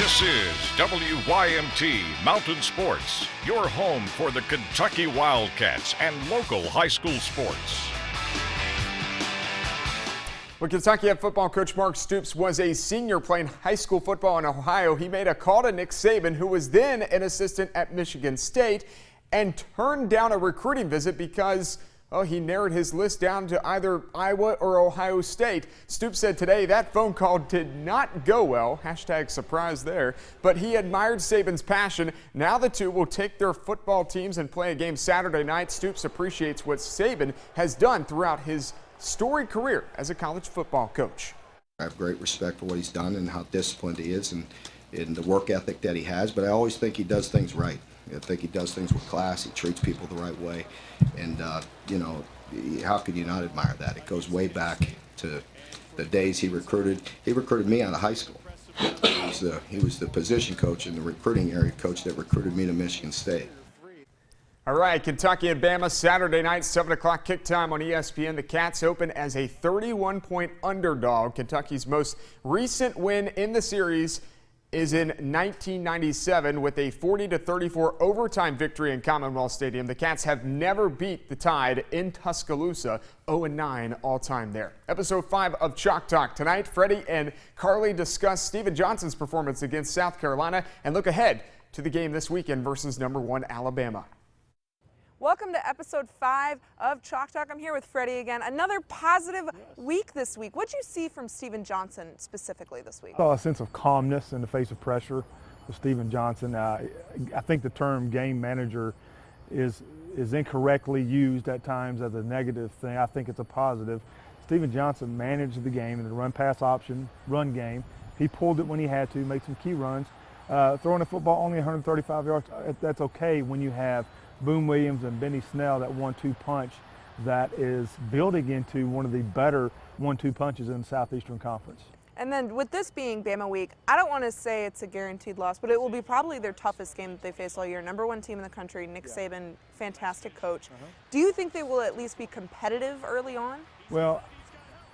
This is WYMT Mountain Sports, your home for the Kentucky Wildcats and local high school sports. Well, Kentucky head football coach Mark Stoops was a senior playing high school football in Ohio. He made a call to Nick Saban, who was then an assistant at Michigan State, and turned down a recruiting visit because he narrowed his list down to either Iowa or Ohio State. Stoops said today that phone call did not go well. Hashtag surprise there. But he admired Saban's passion. Now the two will take their football teams and play a game Saturday night. Stoops appreciates what Saban has done throughout his storied career as a college football coach. I have great respect for what he's done and how disciplined he is and the work ethic that he has, but I always think he does things right. I think he does things with class. He treats people the right way, and how could you not admire that? It goes way back to the days he recruited me out of high school. He was the position coach and the recruiting area coach that recruited me to Michigan State. All right, Kentucky and Bama Saturday night, 7 o'clock kick time on ESPN. The Cats open as a 31-point underdog. Kentucky's most recent win in the series is in 1997 with a 40-34 overtime victory in Commonwealth Stadium. The Cats have never beat the Tide in Tuscaloosa, 0-9 all-time there. Episode 5 of Chalk Talk. Tonight, Freddie and Carly discuss Stephen Johnson's performance against South Carolina and look ahead to the game this weekend versus number 1 Alabama. Welcome to episode 5 of Chalk Talk. I'm here with Freddie again. Another positive week this week. What did you see from Stephen Johnson specifically this week? I saw a sense of calmness in the face of pressure with Stephen Johnson. I think the term game manager is incorrectly used at times as a negative thing. I think it's a positive. Stephen Johnson managed the game in the run-pass option, run game. He pulled it when he had to, made some key runs. Throwing the football only 135 yards, that's okay when you have Boone Williams and Benny Snell, that 1-2 punch that is building into one of the better 1-2 punches in the Southeastern Conference. And then with this being Bama week, I don't want to say it's a guaranteed loss, but it will be probably their toughest game that they face all year. Number 1 team in the country, Nick Saban, fantastic coach. Do you think they will at least be competitive early on? Well,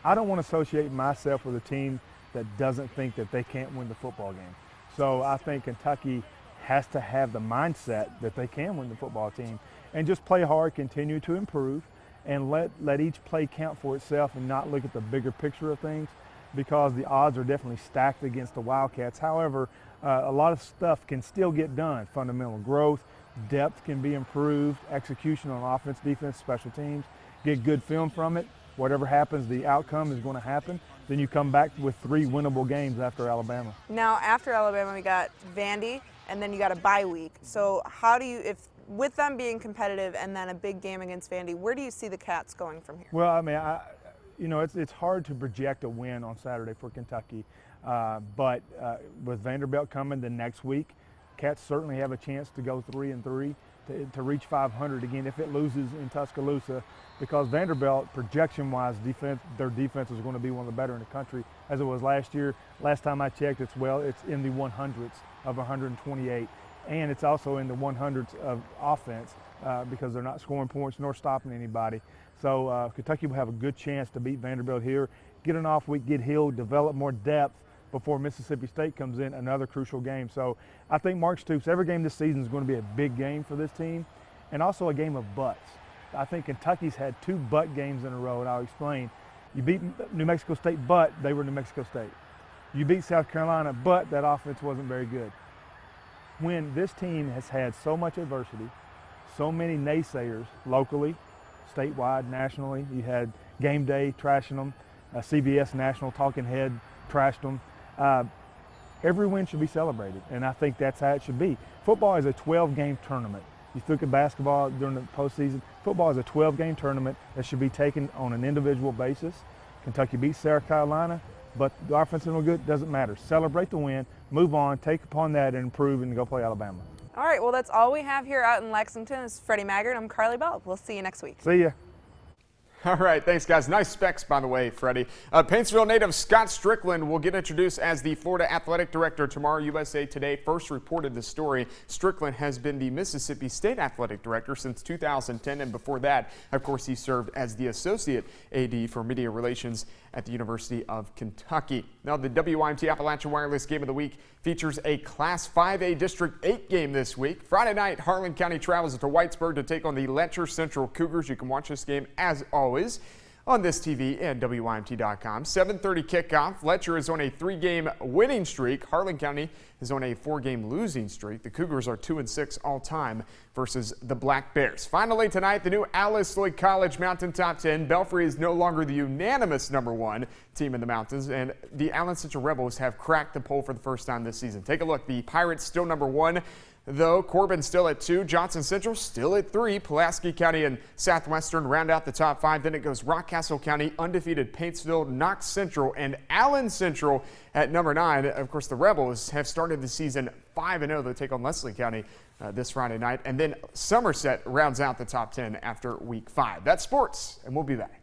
I don't want to associate myself with a team that doesn't think that they can't win the football game. So I think Kentucky has to have the mindset that they can win the football team and just play hard, continue to improve, and let each play count for itself and not look at the bigger picture of things, because the odds are definitely stacked against the Wildcats. However, a lot of stuff can still get done. Fundamental growth, depth can be improved, execution on offense, defense, special teams, get good film from it. Whatever happens, the outcome is going to happen. Then you come back with 3 winnable games after Alabama. Now, after Alabama, we got Vandy, and then you got a bye week. So how do you, if with them being competitive and then a big game against Vandy, where do you see the Cats going from here? Well, I mean, it's hard to project a win on Saturday for Kentucky, but with Vanderbilt coming the next week, Cats certainly have a chance to go 3-3 to reach 500 again if it loses in Tuscaloosa, because Vanderbilt, projection-wise, their defense is going to be one of the better in the country, as it was last year. Last time I checked, it's in the 100s of 128, and it's also in the 100s of offense because they're not scoring points nor stopping anybody. So Kentucky will have a good chance to beat Vanderbilt here, get an off week, get healed, develop more depth before Mississippi State comes in, another crucial game. So I think Mark Stoops, every game this season is going to be a big game for this team, and also a game of butts. I think Kentucky's had 2 butt games in a row, and I'll explain. You beat New Mexico State, but they were New Mexico State. You beat South Carolina, but that offense wasn't very good. When this team has had so much adversity, so many naysayers locally, statewide, nationally, you had Game Day trashing them, CBS National Talking Head trashed them. Every win should be celebrated, and I think that's how it should be. Football is a 12-game tournament. You look at basketball during the postseason. Football is a 12-game tournament that should be taken on an individual basis. Kentucky beat South Carolina, but the offense is no good, doesn't matter. Celebrate the win, move on, take upon that and improve, and go play Alabama. All right, well, that's all we have here out in Lexington. It's Freddie Maggard. I'm Carly Bell. We'll see you next week. See ya. All right, thanks, guys. Nice specs, by the way, Freddie. Paintsville native Scott Stricklin will get introduced as the Florida Athletic Director tomorrow. USA Today first reported the story. Stricklin has been the Mississippi State Athletic Director since 2010, and before that, of course, he served as the Associate AD for Media Relations at the University of Kentucky. Now, the WYMT Appalachian Wireless Game of the Week features a Class 5A District 8 game this week. Friday night, Harlan County travels to Whitesburg to take on the Letcher Central Cougars. You can watch this game, as always, on this TV and WYMT.com. 7:30 kickoff. Letcher is on a 3-game winning streak. Harlan County is on a 4-game losing streak. The Cougars are 2-6 all time versus the Black Bears. Finally tonight, the new Alice Lloyd College Mountain Top 10. Belfry is no longer the unanimous #1 team in the mountains, and the Allen Central Rebels have cracked the poll for the first time this season. Take a look. The Pirates still #1. Though Corbin still at 2, Johnson Central still at 3, Pulaski County and Southwestern round out the top 5. Then it goes Rockcastle County, undefeated Paintsville, Knox Central, and Allen Central at number 9. Of course, the Rebels have started the season 5-0. They'll take on Leslie County this Friday night. And then Somerset rounds out the top 10 after week 5. That's sports, and we'll be back.